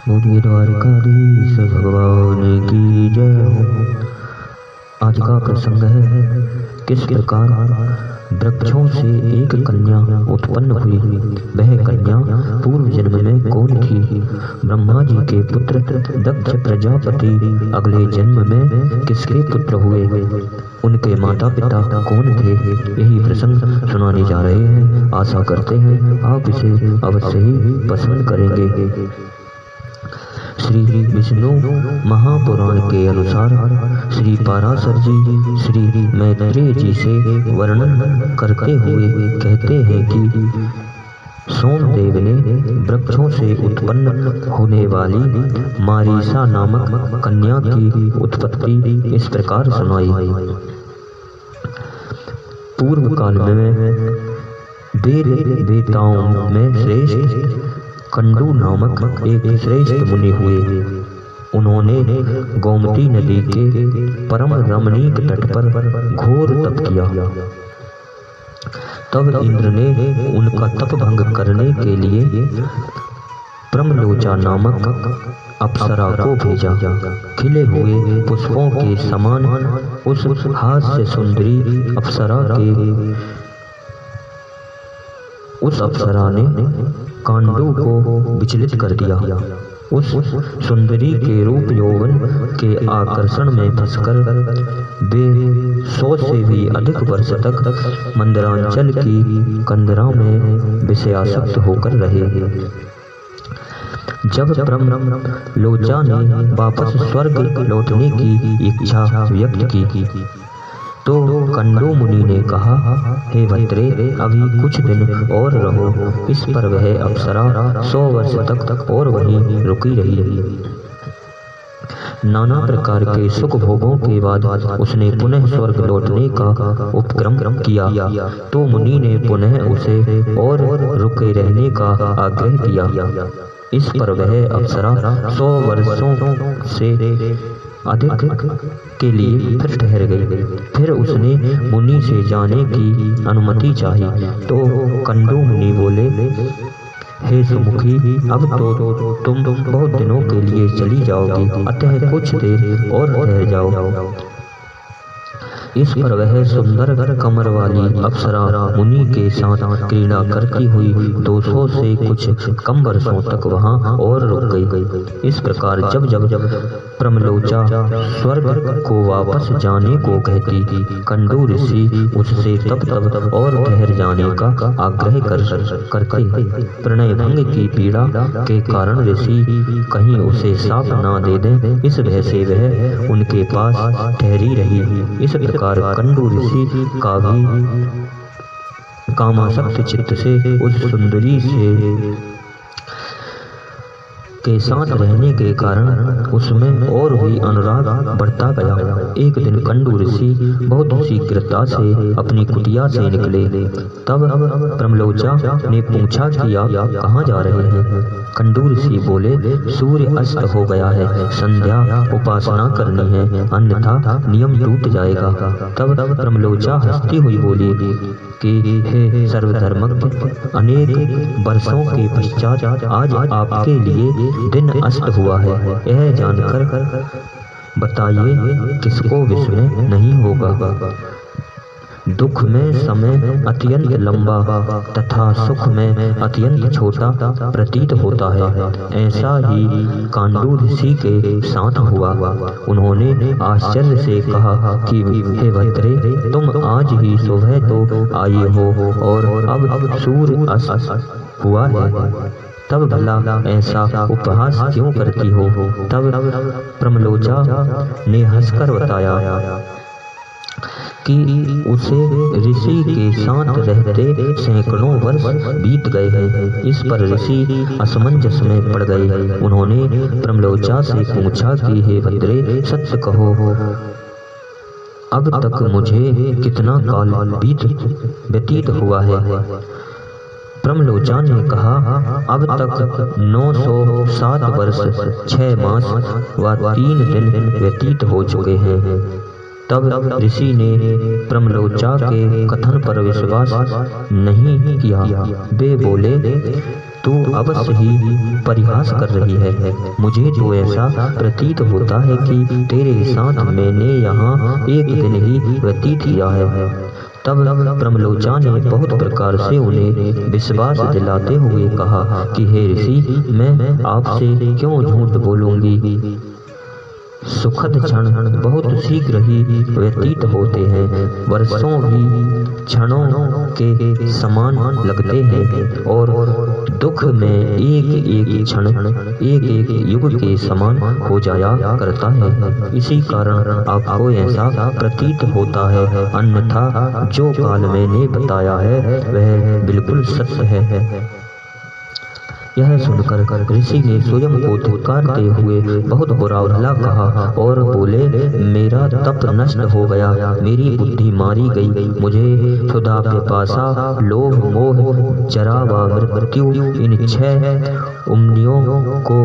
बोलिए द्वारकाधीश भगवान की जय हो। आज का प्रसंग है किस प्रकार वृक्षों से एक कन्या उत्पन्न हुई। वह कन्या पूर्व जन्म में कौन थी? ब्रह्मा जी के पुत्र दक्ष प्रजापति अगले जन्म में किसके पुत्र हुए? उनके माता पिता कौन थे? यही प्रसंग सुनाने जा रहे हैं। आशा करते हैं आप इसे अवश्य ही पसंद करेंगे। श्री विष्णु महापुराण के अनुसार श्री पराशर जी श्री मैत्रेय जी से वर्णन करते हुए कहते हैं कि सोमदेव ने वृक्षों से उत्पन्न होने वाली मारीसा नामक कन्या की उत्पत्ति इस प्रकार सुनाई। पूर्व काल में वेद वेताओं में श्रेष्ठ कंडू नामक एक श्रेष्ठ मुनि हुए। उन्होंने गोमती नदी के परम रमणीक तट पर घोर तप किया। तब इंद्र ने उनका तप भंग करने के लिए प्रमलोचा नामक अप्सरा को भेजा। खिले हुए पुष्पों के समान उस हास्य सुंदरी अप्सरा ने कांडू को विचलित कर दिया। उस सुंदरी के रूप यौवन के आकर्षण में फंसकर वे 100 से भी अधिक वर्ष तक मंदरांचल की कंदरा में विषयासक्त होकर रहे। जब प्रमलोचा ने वापस स्वर्ग लौटने की इच्छा व्यक्त की तो कंडू मुनि ने कहा, हे भद्रे, अभी कुछ दिन और रहो। इस पर वह अप्सरा 100 वर्ष तक और वहीं रुकी रही। नाना प्रकार के सुख भोगों के बाद उसने पुनः स्वर्ग लौटने का उपक्रम किया तो मुनि ने पुनः उसे और रुके रहने का आग्रह किया। इस पर वह अप्सरा 100 वर्षों से अधिक के लिए फिर ठहर गई। फिर उसने मुनि से जाने की अनुमति चाही तो कंडू मुनि बोले, हे सुमुखी, अब तो तुम बहुत दिनों के लिए चली जाओगी, अतः कुछ देर और ठहर जाओ। इस पर वह सुंदर कमर वाली अप्सरा मुनि के साथ क्रीड़ा करती हुई 200 से कुछ कम वर्षों तक वहां और रुक गई। इस प्रकार जब प्रमलोचा स्वर्ग को वापस जाने को कहती, कंडू ऋषि उससे तब और ठहर जाने का आग्रह करते। प्रणय भंग की पीड़ा के कारण ऋषि कहीं उसे साफ ना दे दें, इस भय से वह उनके पास ठहरी रही। इस प्रकार कंडू ऋषि का भी कामासक्त चित्त से उस सुंदरी के साथ रहने के कारण उसमें और भी अनुराग बढ़ता गया। एक दिन कंडू ऋषि बहुत शीघ्रता से अपनी कुटिया से निकले। तब प्रमलोचा ने पूछा कि आप कहाँ जा रहे हैं? कंडू ऋषि बोले, सूर्य अस्त हो गया है, संध्या उपासना करनी है, अन्यथा नियम टूट जाएगा। तब प्रमलोचा हंसती हुई बोली कि हे सर्वधर्मज्ञ, अनेक वर्षों के पश्चात आज आपके लिए दिन अस्त हुआ है। यह जानकर बताइए किसको विस्मय नहीं होगा। दुख में समय अत्यंत लंबा तथा सुख में अत्यंत छोटा प्रतीत होता है। ऐसा ही कांडू ऋषि के साथ हुआ। उन्होंने आश्चर्य से कहा कि हे भद्रे, तुम आज ही सुबह तो आए हो और अब सूर्य अस्त हुआ है, तब भला ऐसा उपहास क्यों करती हो? तब प्रमलोचा ने हंसकर बताया कि उसे ऋषि के साथ रहते सैकड़ों वर्ष बीत गए हैं। इस पर ऋषि असमंजस में पड़ गए। उन्होंने प्रमलोचा से पूछा कि हे भद्रे, सत्य कहो, अब तक मुझे कितना काल व्यतीत हुआ है? प्रमलोचा ने कहा, अब तक 907 वर्ष 6 मास व 3 दिन व्यतीत हो चुके हैं। तब ऋषि ने प्रमलोचा के कथन पर विश्वास नहीं किया। वे बोले, तू अवश्य ही परिहास कर रही है। मुझे तो ऐसा प्रतीत होता है कि तेरे साथ मैंने यहाँ एक दिन ही व्यतीत किया है। तब प्रमलोचा ने बहुत प्रकार से उन्हें विश्वास दिलाते हुए कहा कि हे ऋषि, मैं आपसे क्यों झूठ बोलूंगी। सुखद क्षण बहुत शीघ्र ही व्यतीत होते हैं, वर्षों भी क्षणों के समान लगते हैं और दुख में एक एक क्षण एक एक युग के समान हो जाया करता है। इसी कारण आपको ऐसा प्रतीत होता है, अन्यथा जो काल मैंने बताया है वह बिल्कुल सत्य है। यह सुनकर ऋषि ने स्वयं को धिक्कारते हुए बहुत बुरा भला कहा और बोले, मेरा तप नष्ट हो गया, मेरी बुद्धि मारी गई। मुझे क्षुधा, पिपासा, लोभ, मोह, जरा व मृत्यु इन 6 उम्नियों को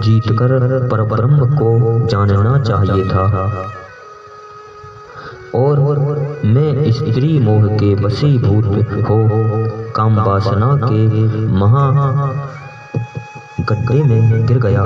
जीतकर परब्रह्म को जानना चाहिए था और मैं स्त्री मोह के वशीभूत हो काम वासना के महा गड्ढे में गिर गया।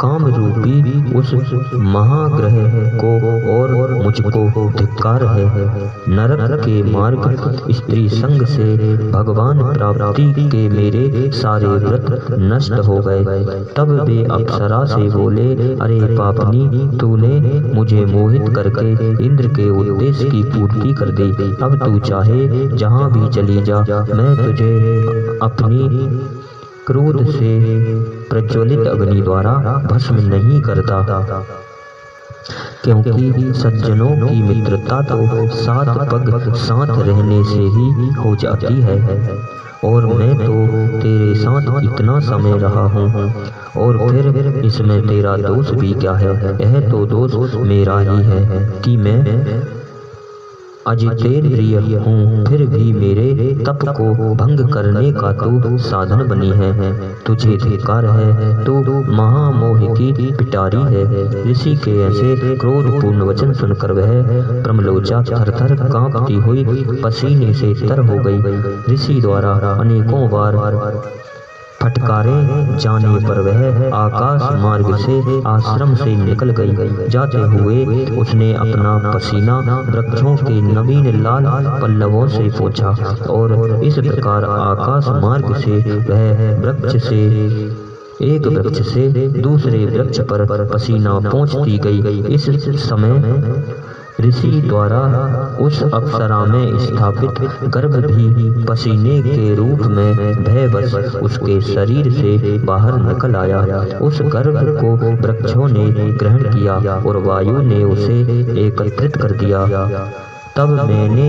काम रूपी उस महाग्रह को और मुझको धिक्कार है। नरक के मार्ग स्त्री संग से भगवान प्राप्ति के मेरे सारे व्रत नष्ट हो गए। तब वे अप्सरा से बोले, अरे पापनी, तूने मुझे मोहित करके इंद्र के उद्देश्य की पूर्ति कर दी। अब तू चाहे जहाँ भी चली जा, मैं तुझे अपनी क्रोध से प्रज्वलित अग्नि द्वारा भस्म नहीं करता, क्योंकि सज्जनों की मित्रता तो 7 पग साथ रहने से ही हो जाती है और मैं तो तेरे साथ इतना समय रहा हूँ और फिर इसमें तेरा दोष भी क्या है। यह तो दोष मेरा ही है कि मैं अजितेंद्रिय हूँ, फिर भी मेरे तप को भंग करने का तू साधन बनी है। तुझे धिक्कार है, तू महामोह की पिटारी है। ऋषि के ऐसे क्रोधपूर्ण वचन सुनकर वह प्रमलोचा थर-थर कांपती हुई पसीने से तर हो गई। ऋषि द्वारा अनेकों बार फटकारे जाने पर वह आकाश मार्ग से आश्रम से निकल गई। जाते हुए उसने अपना पसीना वृक्षों के नवीन लाल पल्लवों से पोंछा और इस प्रकार आकाश मार्ग से वह एक वृक्ष से दूसरे वृक्ष पर पसीना पोंछती गई। इस समय ऋषि द्वारा उस अप्सरा में स्थापित गर्भ भी पसीने के रूप में भयवश उसके शरीर से बाहर निकल आया। उस गर्भ को वृक्षों ने ग्रहण किया और वायु ने उसे एकत्रित कर दिया। तब मैंने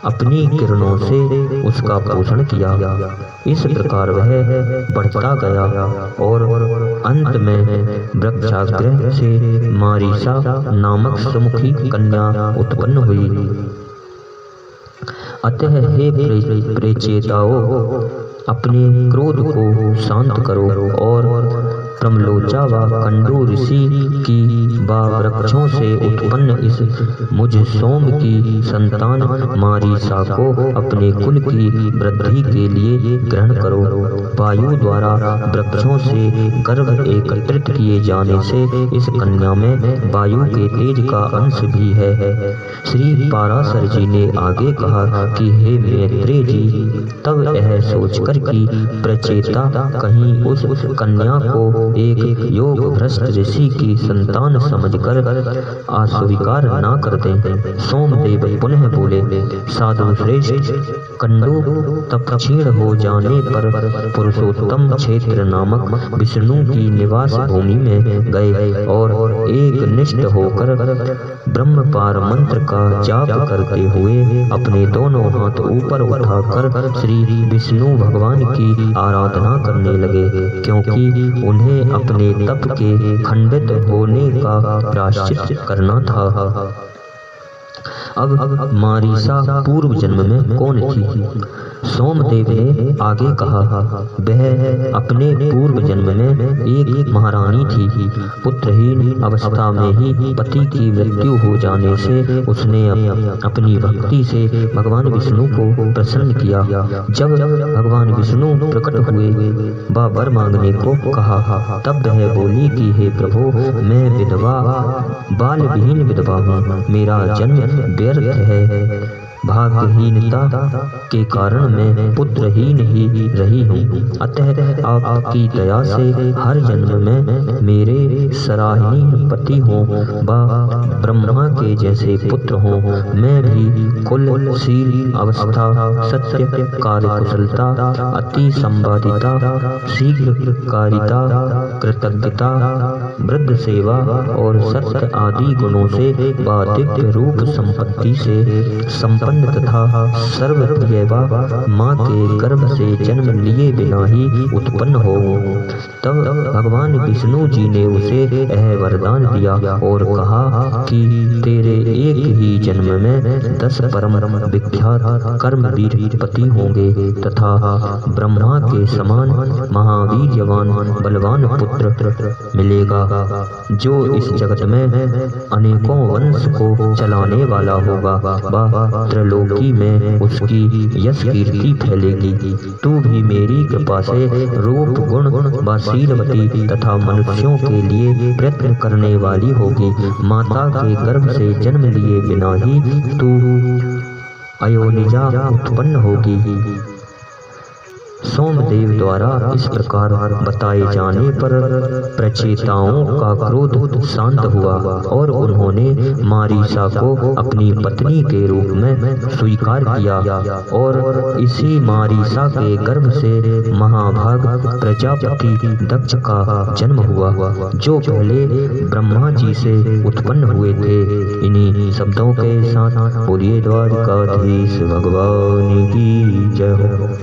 अपनी किरणों से उसका पोषण किया। इस प्रकार वह बढ़ता गया और अंत में वृक्षाग्रह से मारीसा नामक सुमुखी कन्या उत्पन्न हुई। अतः हे प्रेचेताओं, अपने क्रोध को शांत करो और प्रमलोचा व कंडू ऋषि की व वृक्षों से उत्पन्न इस मुझ सोम की संतान मारीसा को अपने कुल की वृद्धि के लिए ग्रहण करो। वायु द्वारा वृक्षों से गर्भ एकत्रित किए जाने से इस कन्या में वायु के तेज का अंश भी है। श्री पाराशर जी ने आगे कहा कि हे मैत्रेय जी, तब यह सोचकर कि प्रचेता कहीं उस कन्या को एक योग भ्रष्ट ऋषि की संतान समझकर अस्वीकार न कर दें, सोमदेव पुनः बोले, साधु श्रेष्ठ, कंडू तप क्षीण हो जाने पर पुरुषोत्तम क्षेत्र नामक विष्णु की निवास भूमि में गए और एक निष्ठ होकर ब्रह्म पार मंत्र का जाप करते हुए अपने दोनों हाथ ऊपर उठाकर श्री विष्णु भगवान की आराधना करने लगे, क्योंकि उन्हें अपने तप के खंडित होने का प्रायश्चित करना था। अब मारीसा पूर्व जन्म में कौन थी? सोमदेव ने आगे कहा, वह अपने पूर्व जन्म में एक महारानी थी। पुत्रहीन अवस्था में ही पति की मृत्यु हो जाने से उसने अपनी भक्ति से भगवान विष्णु को प्रसन्न किया। जब भगवान विष्णु प्रकट हुए व वर मांगने को कहा, तब वह बोली कि हे प्रभु, मैं विधवा, बाल विहीन विधवा हूँ, मेरा जन्म व्यर्थ है। भाग्यहीनता के कारण मैं पुत्रहीन ही रही हूँ। अतः आपकी दया से हर जन्म में मेरे सराहनीय पति हों व ब्रह्मा के जैसे पुत्र हों। मैं भी कुल, शील, अवस्था, सत्य, कार्यकुशलता, अति संवादिता, शीघ्रकारिता, कृतज्ञता, वृद्ध सेवा और सत्य आदि गुणों से व दिव्य रूप संपत्ति से संपन्न तथा सर्वप्रिय माँ के गर्भ से जन्म लिए बिना ही उत्पन्न हो। तब भगवान विष्णु जी ने उसे यह वरदान दिया और कहा कि तेरे एक ही जन्म में 10 परम विख्यात कर्मवीर पति होंगे तथा ब्रह्मा के समान महावीर्यवान बलवान पुत्र मिलेगा, जो इस जगत में अनेकों वंश को चलाने वाला होगा। त्रिलोकी में उसकी यश कीर्ति फैलेगी। तू भी मेरी कृपा से रूप, गुण व शीलवती तथा मनुष्यों के लिए प्रयत्न करने वाली होगी। माता के गर्भ से जन्म लिए बिना ही तू अयोनिजा उत्पन्न होगी। सोमदेव द्वारा इस प्रकार बताए जाने पर प्रचेताओं का क्रोध शांत हुआ और उन्होंने मारीसा को अपनी पत्नी के रूप में स्वीकार किया और इसी मारीसा के गर्भ से महाभाग प्रजापति दक्ष का जन्म हुआ, जो पहले ब्रह्मा जी से उत्पन्न हुए थे। इन्हीं शब्दों के साथ बोलिए द्वारकाधीश भगवान की जय हो।